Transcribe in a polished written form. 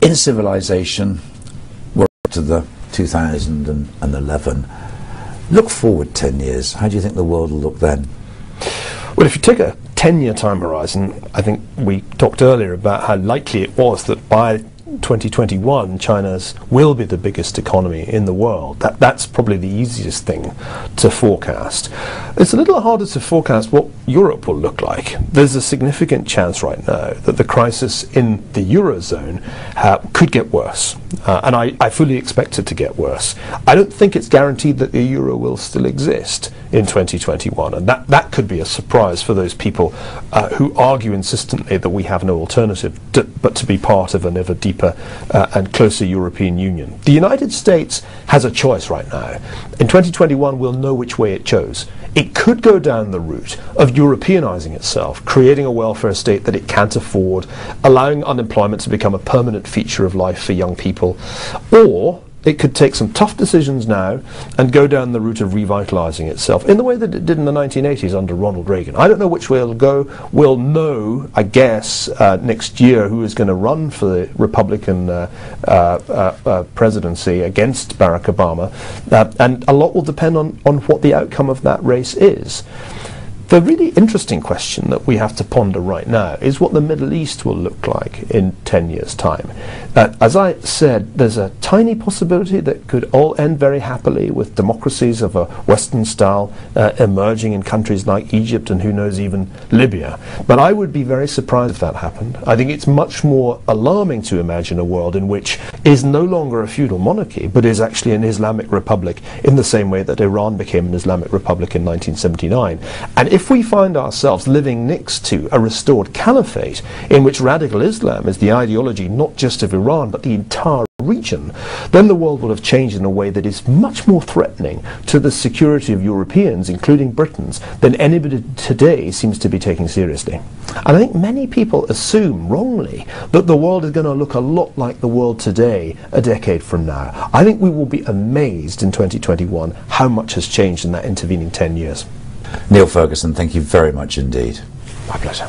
in civilization, we're up to the 2011. Look forward 10 years. How do you think the world will look then? Well, if you take a 10-year time horizon, I think we talked earlier about how likely it was that by 2021 China's will be the biggest economy in the world. That's probably the easiest thing to forecast. It's a little harder to forecast what Europe will look like. There's a significant chance right now that the crisis in the Eurozone could get worse, and I fully expect it to get worse. I don't think it's guaranteed that the euro will still exist in 2021, and that could be a surprise for those people who argue insistently that we have no alternative but to be part of an ever deeper and closer European Union. The United States has a choice right now. In 2021 we'll know which way it chose. It could go down the route of Europeanizing itself, creating a welfare state that it can't afford, allowing unemployment to become a permanent feature of life for young people, or it could take some tough decisions now and go down the route of revitalizing itself in the way that it did in the 1980s under Ronald Reagan. I don't know which way it'll go. We'll know, I guess, next year who is going to run for the Republican presidency against Barack Obama, and a lot will depend on what the outcome of that race is. The really interesting question that we have to ponder right now is what the Middle East will look like in 10 years' time. As I said, there's a tiny possibility that could all end very happily with democracies of a Western style emerging in countries like Egypt and who knows even Libya. But I would be very surprised if that happened. I think it's much more alarming to imagine a world in which is no longer a feudal monarchy but is actually an Islamic republic in the same way that Iran became an Islamic republic in 1979. And if we find ourselves living next to a restored caliphate in which radical Islam is the ideology not just of Iran but the entire region, then the world will have changed in a way that is much more threatening to the security of Europeans, including Britons, than anybody today seems to be taking seriously. And I think many people assume wrongly that the world is going to look a lot like the world today a decade from now. I think we will be amazed in 2021 how much has changed in that intervening 10 years. Neil Ferguson, thank you very much indeed. My pleasure.